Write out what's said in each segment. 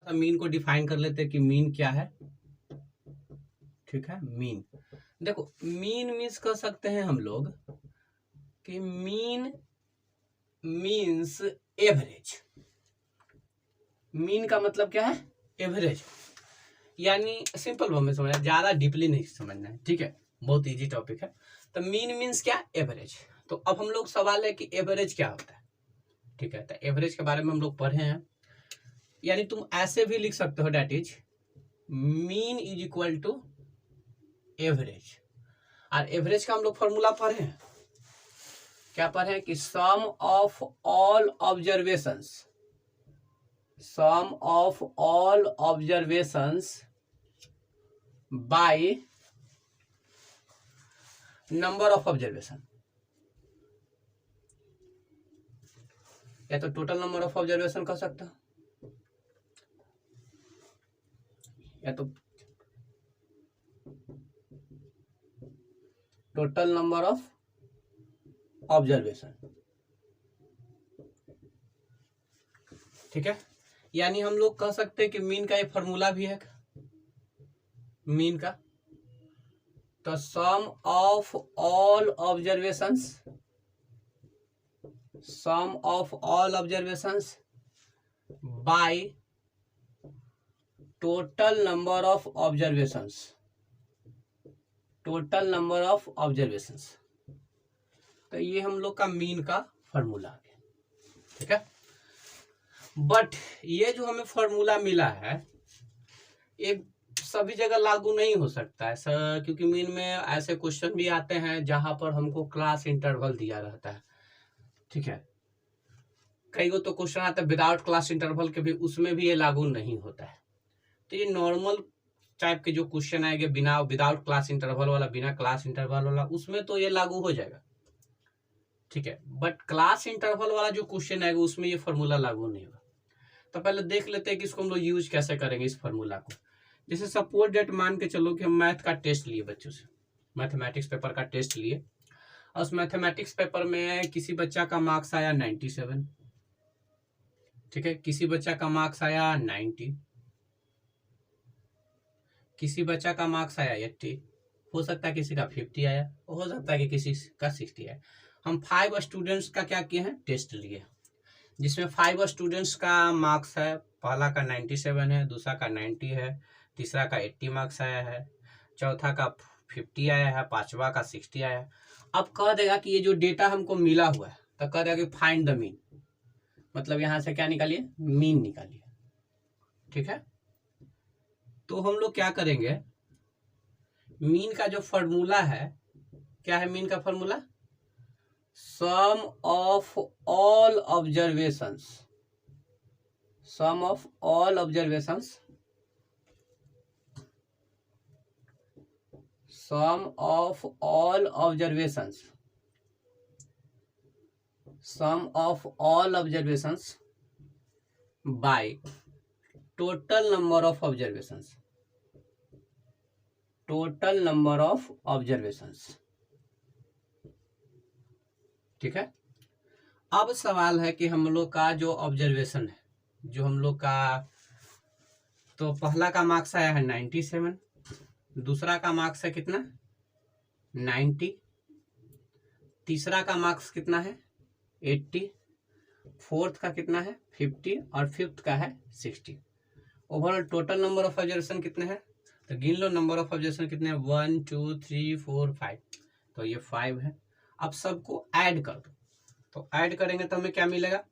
Mean को define कर लेते हैं कि मीन क्या है। ठीक है, मीन देखो, मीन मीन्स कर सकते हैं हम लोग कि मीन मीन्स एवरेज। मीन का मतलब क्या है? एवरेज। यानी सिंपल वे में समझना, ज्यादा डीपली नहीं समझना है। ठीक है, बहुत इजी टॉपिक है। तो मीन मीन्स क्या? एवरेज। तो अब हम लोग सवाल है कि एवरेज क्या होता है। ठीक है, तो एवरेज के बारे में हम लोग पढ़े हैं। यानी तुम ऐसे भी लिख सकते हो, that is mean is equal to average. और एवरेज का हम लोग फॉर्मूला पढ़े हैं। क्या पढ़े हैं? कि sum of all observations, sum of all observations by number of observation, या तो टोटल नंबर ऑफ ऑब्जर्वेशन कह सकते हो, या तो टोटल नंबर ऑफ ऑब्जर्वेशन। ठीक है, यानी हम लोग कह सकते हैं कि मीन का एक फॉर्मूला भी है मीन का। तो sum of all observations, sum of all observations by total number of observations, total number of observations. तो ये हम लोग का मीन का फॉर्मूला है। ठीक है, बट ये जो हमें फॉर्मूला मिला है ये सभी जगह लागू नहीं हो सकता है सर, क्योंकि मीन में ऐसे क्वेश्चन भी आते हैं जहां पर हमको क्लास इंटरवल दिया रहता है। ठीक है, कई गो तो क्वेश्चन आता है विदाउट क्लास इंटरवल के भी, उसमें भी ये लागू नहीं होता है। तो ये नॉर्मल टाइप के जो क्वेश्चन आएंगे बिना विदाउट क्लास इंटरवल वाला, बिना क्लास इंटरवल वाला, उसमें तो ये लागू हो जाएगा। ठीक है, बट क्लास इंटरवल वाला जो क्वेश्चन आएगा उसमें ये फॉर्मूला लागू नहीं होगा। तो पहले देख लेते हैं कि इसको हम लोग यूज कैसे करेंगे इस फॉर्मूला को। जैसे सपोज डेट मान के चलो कि हम मैथ का टेस्ट लिए बच्चों से, मैथमेटिक्स पेपर का टेस्ट लिए, और उस मैथमेटिक्स पेपर में किसी बच्चा का मार्क्स आया 97। ठीक है, किसी बच्चा का मार्क्स आया 90, किसी बच्चा का मार्क्स आया 80, हो सकता है किसी का 50 आया, हो सकता है कि किसी का 60 आया। हम 5 स्टूडेंट्स का क्या किए हैं? टेस्ट लिए, जिसमें 5 स्टूडेंट्स का मार्क्स है, पहला का 97 है, दूसरा का 90 है, तीसरा का 80 मार्क्स आया है, चौथा का 50 आया है, पांचवा का 60 आया है। अब कह देगा कि ये जो डेटा हमको मिला हुआ है, तो कह देगा कि फाइंड द मीन, मतलब यहां से क्या निकालिए? मीन निकालिए। ठीक है, तो हम लोग क्या करेंगे, मीन का जो फॉर्मूला है, क्या है मीन का formula? Sum of all observations, sum of all observations, sum of all observations, sum of all observations by total number of observations, total number of observations। ठीक है, अब सवाल है कि हम लोग का जो ऑब्जर्वेशन है, जो हम लोग का, तो पहला का मार्क्स आया है 97, दूसरा का मार्क्स है कितना? 90, तीसरा का मार्क्स कितना है? 80, फोर्थ का कितना है? 50, और फिफ्थ का है 60। Overall total number of observation कितने हैं? तो गिन लो नंबर ऑफ ऑब्जर्वेशन कितने हैं, 1 2 3 4 5, तो ये 5 है। अब सबको ऐड कर दो, तो ऐड करेंगे तो हमें क्या मिलेगा?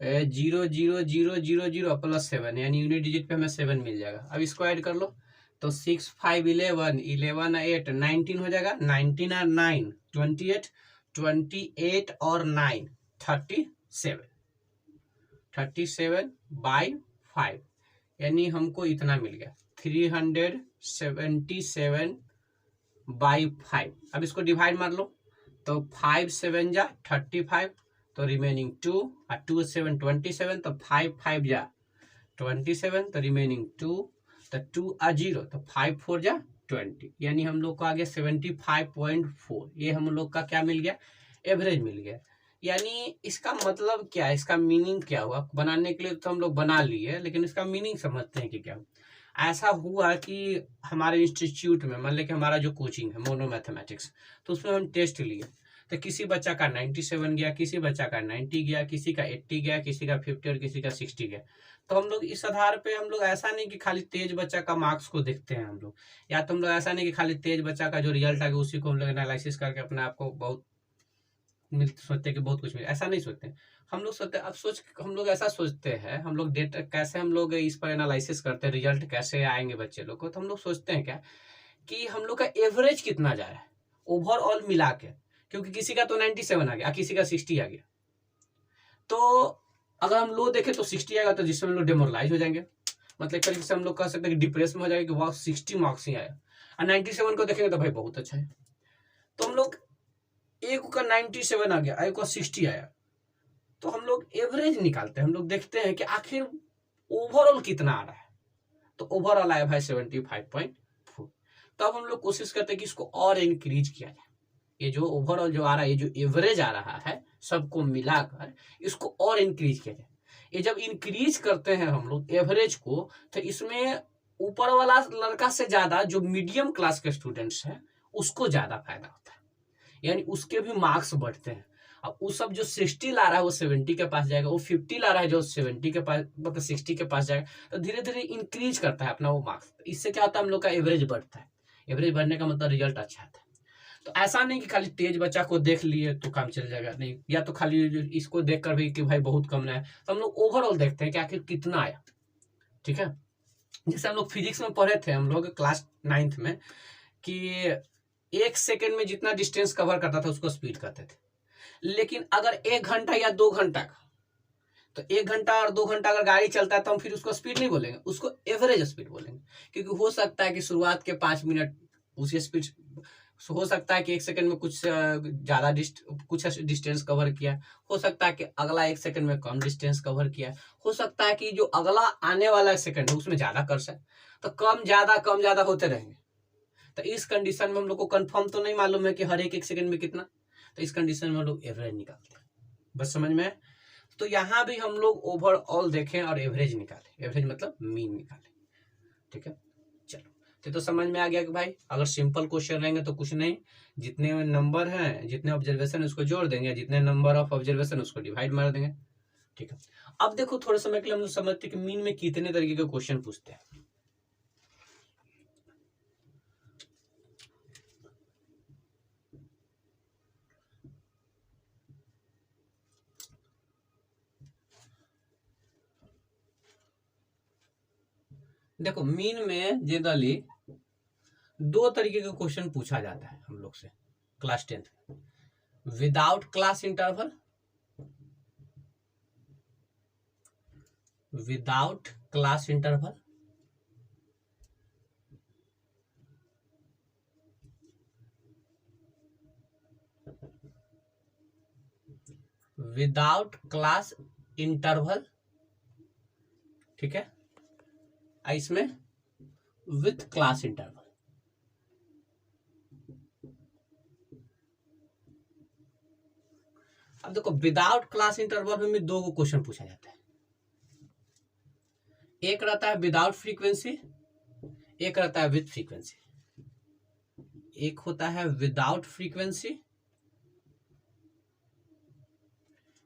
0 0 0 0 0 प्लस 7, यानी यूनिट डिजिट पे हमें 7 मिल जाएगा। अब इसको ऐड कर लो, तो 6 5 11 11 8 19 हो जाएगा, 19 और 9 28, 28 और 9 37, 37 बाई 5, यानी हमको इतना मिल गया 377 बाई 5। अब इसको डिवाइड मार लो, तो 5 7 जा 35, तो रिमेनिंग 2, और 2 7 27, तो 5 5 जा 27, तो रिमेनिंग 2, तो 2 और 0, तो 5 4 जा 20, यानी हम लोग को आ गया 75.4। ये हम लोग का क्या मिल गया? एवरेज मिल गया। यानी इसका मतलब क्या है, इसका मीनिंग क्या हुआ? बनाने के लिए तो हम लोग बना लिए, लेकिन इसका मीनिंग समझते हैं कि क्या हुआ। ऐसा हुआ कि हमारे इंस्टीट्यूट में, मान लें कि हमारा जो कोचिंग है मोनो मैथमेटिक्स, तो उसमें हम टेस्ट लिए, तो किसी बच्चा का 97 गया, किसी बच्चा का 90 गया, किसी का 80 गया, किसी का 50 और किसी का 60 गया। तो हम लोग इस आधार पे हम लोग ऐसा नहीं कि खाली तेज बच्चा का मार्क्स को देखते हैं हम लोग, या तो हम लोग ऐसा नहीं कि खाली तेज बच्चा का जो रिजल्ट आ गया उसी को हम लोग एनालिसिस करके अपने आप को बहुत सोचते हैं कि बहुत कुछ मिले, ऐसा नहीं सोचते। हम लोग सोचते अब सोच हम लोग ऐसा सोचते हैं, हम लोग डेटा कैसे हम लोग इस पर एनालिसिस करते हैं, रिजल्ट कैसे आएंगे बच्चे लोग को, तो हम लोग सोचते हैं क्या कि हम लोग का एवरेज कितना जा रहा है ओवरऑल मिला के, क्योंकि किसी का तो 97 आ गया, किसी का 60 आ गया, तो अगर हम लो देखें तो 60 आएगा, तो जिससे हम लोग डिमोरलाइज हो जाएंगे, मतलब एक तरीके से हम लोग कह सकते हैं कि डिप्रेस में हो जाएगा कि वाह 60 मार्क्स ही आया, और 97 को देखेंगे तो भाई बहुत अच्छा है। तो हम लोग एक का 97 आ गया, एक का 60 आया, तो हम लोग एवरेज निकालते हैं, हम लोग देखते हैं कि आखिर ओवरऑल कितना आ रहा है, तो ओवरऑल आया भाई 75.4। तो अब हम लोग कोशिश करते हैं कि इसको और इंक्रीज किया जाए, ये जो ओवरऑल जो आ रहा है, ये जो एवरेज आ रहा है सबको मिलाकर, इसको और इंक्रीज किया जाए। ये जब इंक्रीज करते हैं हम लोग एवरेज को, तो इसमें ऊपर वाला लड़का से ज्यादा जो मीडियम क्लास के स्टूडेंट्स हैं उसको ज्यादा फायदा होता है, यानी उसके भी मार्क्स बढ़ते हैं। अब वो सब जो 60 ला रहा है वो 70 के पास जाएगा, वो 50 ला रहा है जो 70 के पास मतलब 60 के पास जाएगा, तो धीरे धीरे इंक्रीज करता है अपना वो मार्क्स। इससे क्या होता है, हम लोग का एवरेज बढ़ता है, एवरेज बढ़ने का मतलब रिजल्ट अच्छा आता है। तो ऐसा नहीं कि खाली तेज बच्चा को देख लिए तो काम चल जाएगा, नहीं, या तो खाली इसको देख कर भी कि भाई बहुत कम ना है, तो हम लोग ओवरऑल देखते हैं कि आखिर कितना आया। ठीक है, जैसे हम लोग फिजिक्स में पढ़े थे, हम लोग क्लास 9th में, कि 1 सेकेंड में जितना डिस्टेंस कवर करता था उसको स्पीड कहते थे, लेकिन अगर 1 घंटा या 2 घंटा का, तो 1 घंटा और 2 घंटा अगर गाड़ी चलता है तो हम फिर उसको स्पीड नहीं बोलेंगे, उसको एवरेज स्पीड बोलेंगे, क्योंकि हो सकता है कि शुरुआत के 5 मिनट उसी स्पीड, हो सकता है कि 1 सेकंड में कुछ ज्यादा कुछ डिस्टेंस कवर किया, हो सकता है कि अगला 1 सेकंड में कम डिस्टेंस कवर किया, हो सकता है कि जो अगला आने वाला सेकंड है उसमें ज्यादा कर सके, तो कम ज्यादा होते रहेंगे। तो इस कंडीशन में हम लोग को कंफर्म तो नहीं मालूम है कि हर एक सेकंड में कितना, तो इस कंडीशन में हम लोग एवरेज निकालते हैं। बस समझ में? तो यहाँ भी हम लोग ओवरऑल देखें और एवरेज निकालें, एवरेज मतलब मीन निकालें। ठीक है, चलो तो समझ में आ गया कि भाई अगर सिंपल क्वेश्चन रहेंगे तो कुछ नहीं, जितने नंबर हैं, जितने ऑब्जर्वेशन उसको जोड़ देंगे, जितने नंबर ऑफ ऑब्जर्वेशन उसको डिवाइड मार देंगे। ठीक है, अब देखो थोड़े समय के लिए हम लोग समझते हैं कि मीन में कितने तरीके के क्वेश्चन पूछते हैं। देखो मीन में जनरली 2 तरीके का क्वेश्चन पूछा जाता है हम लोग से क्लास 10th में, without class interval, without class interval, without class interval, ठीक है, इसमें विथ क्लास इंटरवल। अब देखो विदाउट क्लास इंटरवल में 2 क्वेश्चन पूछा जाता है, एक रहता है विदाउट फ्रीक्वेंसी, एक रहता है विथ फ्रीक्वेंसी। एक होता है विदाउट फ्रीक्वेंसी,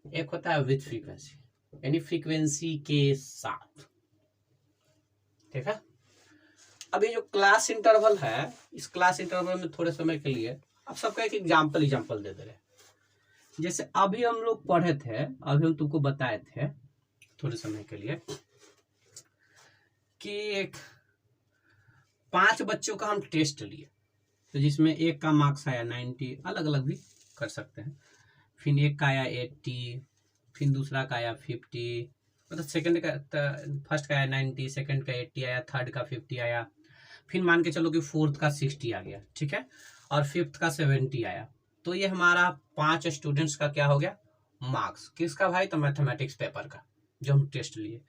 एक होता है विथ फ्रीक्वेंसी, यानी फ्रीक्वेंसी के साथ। ठीक है, अब ये जो क्लास इंटरवल है, इस क्लास इंटरवल में थोड़े समय के लिए आप सबका एक एग्जाम्पल दे दे रहे हैं। जैसे अभी हम लोग पढ़े थे, अभी हम तुमको बताए थे थोड़े समय के लिए कि 5 बच्चों का हम टेस्ट लिए, तो जिसमें एक का मार्क्स आया 90, अलग अलग भी कर सकते हैं, फिर एक का आया 80, फिर दूसरा का आया 50, मतलब सेकंड का फर्स्ट का आया 90, सेकंड का 80 आया, थर्ड का 50 आया, फिर मान के चलो कि फोर्थ का 60 आ गया। ठीक है, और फिफ्थ का 70 आया। तो ये हमारा 5 स्टूडेंट्स का क्या हो गया, मार्क्स। किसका भाई, तो मैथमेटिक्स पेपर का जो हम टेस्ट लिए।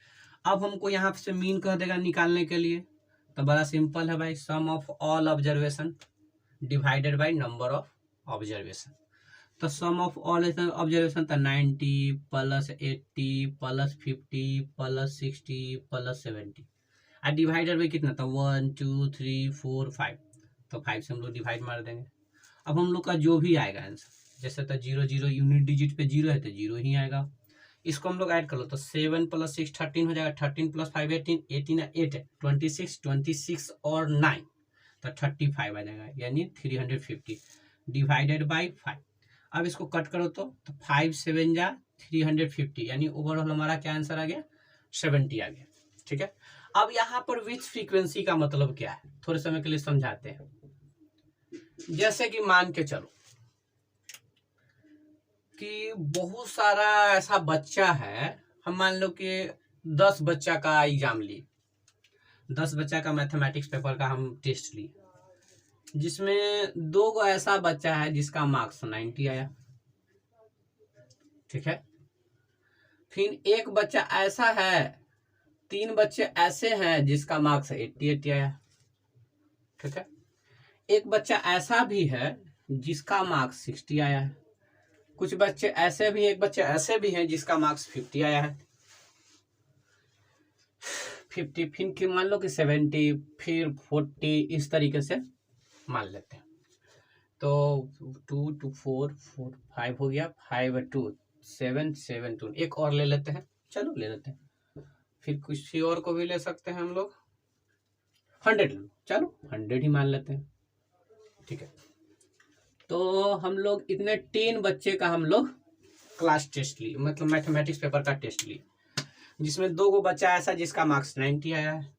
अब हमको यहाँ से मीन कह देगा निकालने के लिए, तो बड़ा सिंपल है भाई, sum of all observation divided by number of observation. तो सम ऑफ ऑल ऑब्जर्वेशन था 90 प्लस 80 प्लस 50 प्लस 60 प्लस 70 और डिवाइडर में कितना था 1 2 3 4 5। तो 5 से हम लोग डिवाइड मार देंगे। अब हम लोग का जो भी आएगा आंसर, जैसे तो 0 0 यूनिट डिजिट पे 0 है तो 0 ही आएगा। इसको हम लोग ऐड कर लो तो 7 प्लस 6 13 हो जाएगा, 13 प्लस 5 18, 18 8 है 26, 26 और 9 तो 35 आ जाएगा, यानी 350 डिवाइडेड बाई 5। अब इसको कट करो तो 5 7 जा 350, यानी ओवरऑल हमारा क्या आंसर आ गया 70 आ गया। ठीक है, अब यहाँ पर विच फ्रीक्वेंसी का मतलब क्या है थोड़े समय के लिए समझाते हैं। जैसे कि मान के चलो कि बहुत सारा ऐसा बच्चा है, हम मान लो कि 10 बच्चा का एग्जाम लिए, 10 बच्चा का मैथमेटिक्स पेपर का हम टेस्ट लिए, जिसमें 2 गो ऐसा बच्चा है जिसका मार्क्स 90 आया। ठीक है, फिर एक बच्चा ऐसा है, 3 बच्चे ऐसे हैं जिसका मार्क्स 80 आया। ठीक है, एक बच्चा ऐसा भी है जिसका मार्क्स 60 आया है, कुछ बच्चे ऐसे भी, एक बच्चे ऐसे भी हैं जिसका मार्क्स 50 आया है। 50 फिर मान लो कि 70 फिर 40 इस तरीके से मान लेते हैं। तो 2 2 4 4 5 हो गया, 5 2 7 7 2, एक और ले लेते हैं, चलो ले लेते हैं, फिर किसी और को भी ले सकते हैं हम लोग, 100 लो, चलो 100 ही मान लेते हैं। ठीक है, तो हम लोग इतने 3 बच्चे का हम लोग क्लास टेस्ट लिए, मतलब मैथमेटिक्स पेपर का टेस्ट लिए, जिसमें 2 गो बच्चा ऐसा जिसका मार्क्स 90 आया है,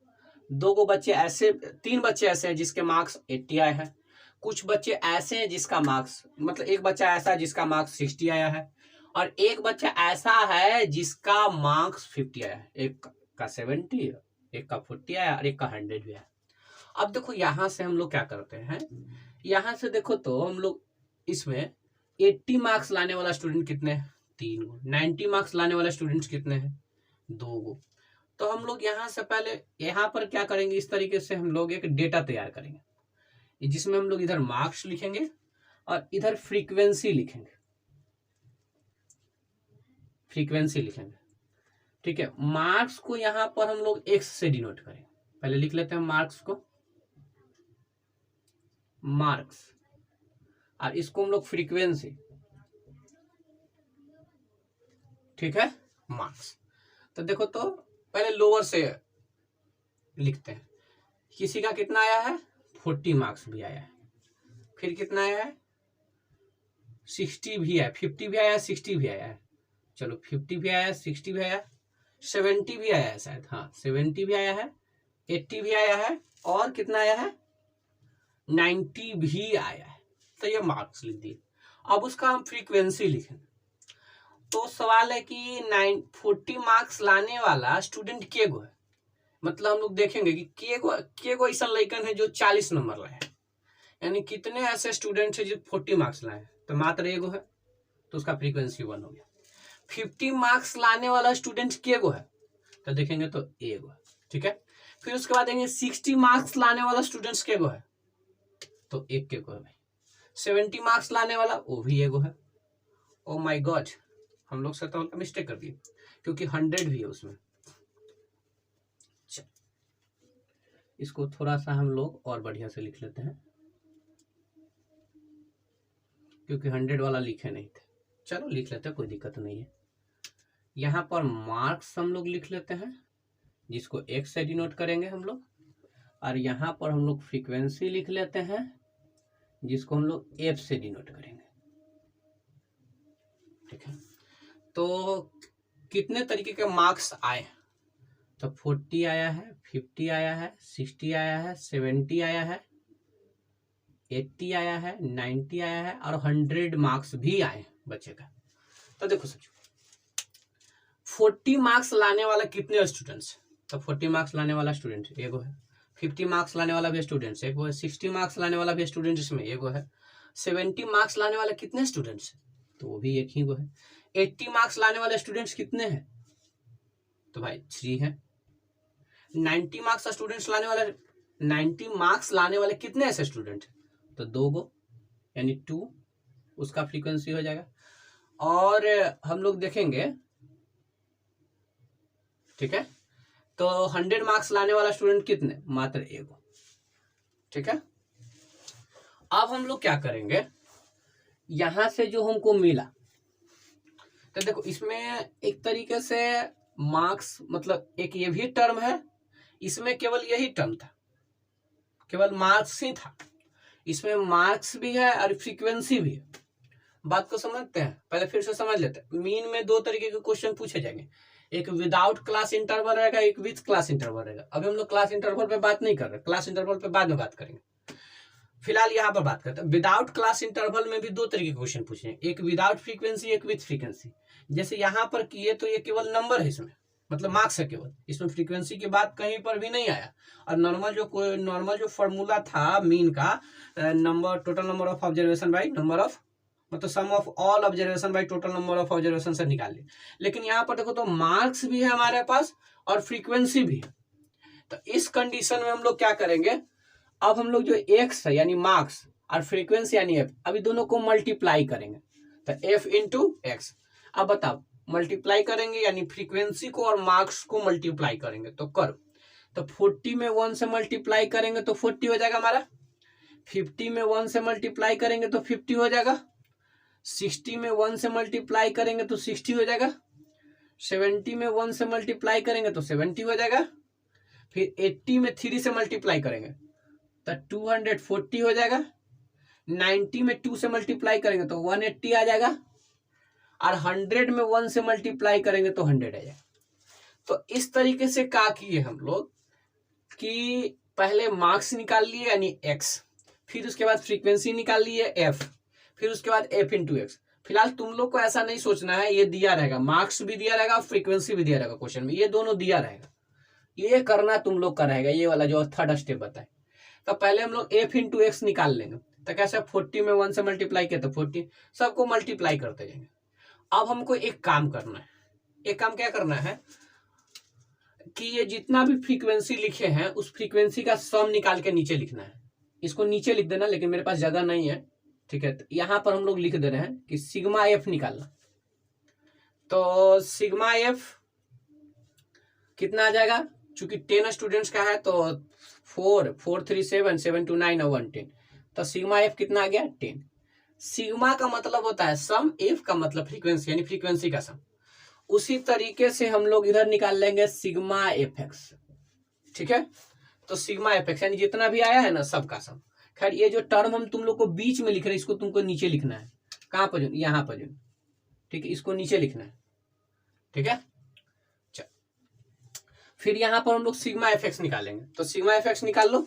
2 गो बच्चे ऐसे, 3 बच्चे ऐसे हैं जिसके मार्क्स 80 आए हैं, कुछ बच्चे ऐसे हैं जिसका मार्क्स, मतलब एक बच्चा ऐसा है जिसका मार्क्स 60 आया है, और एक बच्चा ऐसा है जिसका मार्क्स 50 आया है, एक का 70, एक का 40 आया और एक का 100 भी आया। अब देखो यहाँ से हम लोग क्या करते हैं, यहाँ से देखो तो हम लोग इसमें 80 मार्क्स लाने वाला स्टूडेंट कितने हैं 3 गो, 90 मार्क्स लाने वाला स्टूडेंट कितने हैं 2 गो। तो हम लोग यहाँ से पहले यहाँ पर क्या करेंगे, इस तरीके से हम लोग एक डेटा तैयार करेंगे, जिसमें हम लोग इधर मार्क्स लिखेंगे और इधर फ्रीक्वेंसी लिखेंगे, फ्रीक्वेंसी लिखेंगे। ठीक है, मार्क्स को यहाँ पर हम लोग एक्स से डिनोट करेंगे, पहले लिख लेते हैं मार्क्स को, मार्क्स, और इसको हम लोग फ्रीक्वेंसी, ठीक है, मार्क्स। तो देखो तो पहले लोअर से लिखते हैं, किसी का कितना आया है 40 मार्क्स भी आया है, फिर कितना आया है 60 भी आया, 50 भी आया, 60 भी आया है, चलो 50 भी आया, 60 भी आया, 70 भी आया है शायद, हाँ 70 भी आया है, 80 भी आया है, और कितना आया है 90 भी आया है। तो ये मार्क्स लिख दिए। अब उसका हम फ्रीक्वेंसी लिखें, तो सवाल है कि 40 मार्क्स लाने वाला स्टूडेंट के गो है, मतलब हम लोग देखेंगे कि के गो ऐसा लड़कन है जो 40 नंबर लाए, यानी कितने ऐसे स्टूडेंट है जो 40 मार्क्स लाए, तो मात्र एगो है, तो उसका फ्रीक्वेंसी 1 हो गया। 50 मार्क्स लाने वाला स्टूडेंट के गो है, तो देखेंगे तो एगो है। ठीक है, फिर उसके बाद देखेंगे 60 मार्क्स लाने वाला स्टूडेंट्स के गो है, तो एक के गो है भाई। 70 मार्क्स लाने वाला वो भी एगो है। ओ माय गॉड, हम लोग से तो मिस्टेक कर दिए, क्योंकि 100 भी है उसमें। इसको थोड़ा सा हम लोग और बढ़िया से लिख लेते हैं, क्योंकि 100 वाला लिखे नहीं थे, चलो लिख लेते हैं, कोई दिक्कत नहीं है। यहाँ पर मार्क्स हम लोग लिख लेते हैं, जिसको एक्स से डिनोट करेंगे हम लोग, और यहाँ पर हम लोग फ्रीक्वेंसी लिख लेते हैं, जिसको हम लोग एफ से डिनोट करेंगे। ठीक है, तो कितने तरीके के मार्क्स आए, तो 40 आया है, 50 आया है, 60 आया है, 70 आया है, 80 आया है, 90 आया है, और 100 मार्क्स भी आए बच्चे का। तो देखो सोचो 40 मार्क्स लाने वाला कितने स्टूडेंट्स, तो 40 मार्क्स लाने वाला स्टूडेंट एगो है, 50 मार्क्स लाने वाला भी स्टूडेंट्स एगो है, 60 मार्क्स लाने वाला भी स्टूडेंट इसमें एगो है, 70 मार्क्स लाने वाला कितने स्टूडेंट्स, तो वो भी एक ही गो है। 80 मार्क्स लाने वाले स्टूडेंट्स कितने हैं, तो भाई 3 है। 90 मार्क्स स्टूडेंट्स लाने वाले, 90 मार्क्स लाने वाले कितने ऐसे स्टूडेंट, तो 2 गो, यानी 2, उसका फ्रीक्वेंसी हो जाएगा। और हम लोग देखेंगे, ठीक है, तो 100 मार्क्स लाने वाला स्टूडेंट कितने, मात्र 1। ठीक है, अब हम लोग क्या करेंगे, यहां से जो हमको मिला, तो देखो इसमें एक तरीके से मार्क्स मतलब एक ये भी टर्म है, इसमें केवल यही टर्म था, केवल मार्क्स ही था, इसमें मार्क्स भी है और फ्रीक्वेंसी भी है। बात को समझते हैं, पहले फिर से समझ लेते हैं। मीन में 2 तरीके के क्वेश्चन पूछे जाएंगे, एक विदाउट क्लास इंटरवल रहेगा, एक विथ क्लास इंटरवल रहेगा। अभी हम लोग क्लास इंटरवल पे बात नहीं कर रहे, क्लास इंटरवल पे बाद में बात करेंगे, फिलहाल यहाँ पर बात करते हैं। विदाउट क्लास इंटरवल में भी 2 तरीके के क्वेश्चन पूछे, एक विदाउट फ्रीक्वेंसी, एक विथ फ्रीक्वेंसी। जैसे यहाँ पर किए तो ये केवल नंबर है, इसमें मतलब मार्क्स है केवल, इसमें फ्रीक्वेंसी की बात कहीं पर भी नहीं आया। और नॉर्मल जो फॉर्मूला था मीन का, number total number of observation by number of, मतलब sum of all observation by total number of observation से निकाल लिया। लेकिन यहाँ पर देखो तो मार्क्स भी है हमारे पास और फ्रीक्वेंसी भी है। तो इस कंडीशन में हम लोग क्या करेंगे, अब हम लोग जो एक्स है यानी मार्क्स और फ्रीक्वेंसी यानी एफ, अभी दोनों को मल्टीप्लाई करेंगे, तो एफ इंटू एक्स। अब बताओ मल्टीप्लाई करेंगे यानी फ्रीक्वेंसी को और मार्क्स को मल्टीप्लाई करेंगे, तो करो। तो 40 में 1 से मल्टीप्लाई करेंगे तो 40 हो जाएगा हमारा, 50 में 1 से मल्टीप्लाई करेंगे तो 50 हो जाएगा, 60 में 1 से मल्टीप्लाई करेंगे तो 60 हो जाएगा, 70 में 1 से मल्टीप्लाई करेंगे तो 70 हो जाएगा, फिर 80 में 3 से मल्टीप्लाई करेंगे तो 240 हो जाएगा, 90 में 2 से मल्टीप्लाई करेंगे तो 180 आ जाएगा, और 100 में 1 से मल्टीप्लाई करेंगे तो 100 आ जाएगा। तो इस तरीके से क्या किए हम लोग कि पहले मार्क्स निकाल लिए यानी एक्स, फिर उसके बाद फ्रीक्वेंसी निकाल लिए एफ, फिर उसके बाद एफ इंटू एक्स। फिलहाल तुम लोग को ऐसा नहीं सोचना है, ये दिया रहेगा, मार्क्स भी दिया रहेगा, फ्रीक्वेंसी भी दिया रहेगा क्वेश्चन में, ये दोनों दिया रहेगा, ये करना तुम लोग का रहेगा, ये वाला जो थर्ड स्टेप बताए। तो पहले हम लोग एफ इंटू एक्स निकाल लेंगे, तो कैसे 40 में 1 से मल्टीप्लाई किया तो 40, सबको मल्टीप्लाई करते जाएंगे। अब हमको एक काम करना है, एक काम क्या करना है कि ये जितना भी फ्रीक्वेंसी लिखे हैं उस फ्रीक्वेंसी का सम निकाल के नीचे लिखना है। इसको नीचे लिख देना, लेकिन मेरे पास जगह नहीं है, ठीक है, तो यहां पर हम लोग लिख दे रहे हैं कि सिग्मा एफ निकालना। तो सिग्मा एफ कितना आ जाएगा, चूंकि 10 स्टूडेंट्स का है तो 4 4 3 7 7 2 9 और 1 10, तो सिग्मा एफ कितना आ गया 10। सिग्मा का मतलब होता है सम, एफ का मतलब फ्रीक्वेंसी यानी फ्रीक्वेंसी का सम। उसी तरीके से हम लोग इधर निकाल लेंगे सिग्मा एफ एक्स, ठीक है। तो सिग्मा एफ एक्स यानी जितना भी आया है ना सबका सम। खैर ये जो टर्म हम तुम लोग को बीच में लिख रहे हैं इसको तुमको नीचे लिखना है, कहाँ पर, यहाँ पर, ठीक है, इसको नीचे लिखना है, ठीक है। चल फिर यहाँ पर हम लोग सिग्मा एफ एक्स निकालेंगे, तो सिग्मा एफ एक्स निकाल लो।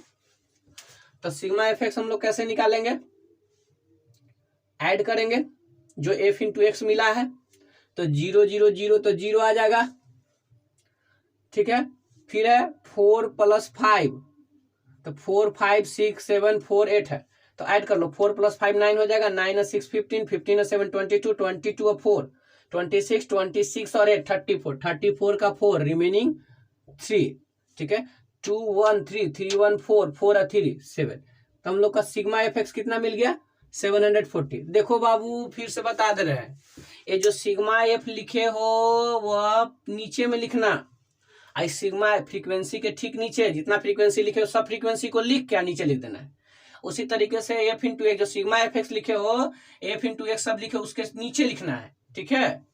तो सिग्मा एफ एक्स हम लोग कैसे निकालेंगे, ऐड करेंगे जो एफ इंटू एक्स मिला है, तो 0 0 0 तो 0 आ जाएगा, ठीक है। फिर है 4 + 5, तो 4 5 6 7 4 8 है, तो ऐड कर लो, 4 + 5 9 हो जाएगा, 9 और 6 15, 15 और 7 22, 22 और 4 26, 26 और 8 34, 34 का 4 रिमेनिंग 3, ठीक है। 2 1 3 3 1 4 4 और 3 7, तो हम लोग का सिग्मा एफ एक्स कितना मिल गया 740। देखो बाबू फिर से बता दे रहे हैं, ये जो सिग्मा एफ लिखे हो वह नीचे में लिखना, आई सिग्मा फ्रीक्वेंसी के ठीक नीचे जितना फ्रीक्वेंसी लिखे हो सब फ्रीक्वेंसी को लिख के नीचे लिख देना है। उसी तरीके से एफ इंटू एक्स जो सिग्मा एफ एक्स लिखे हो, एफ इंटू एक्स सब लिखे उसके नीचे लिखना है, ठीक है।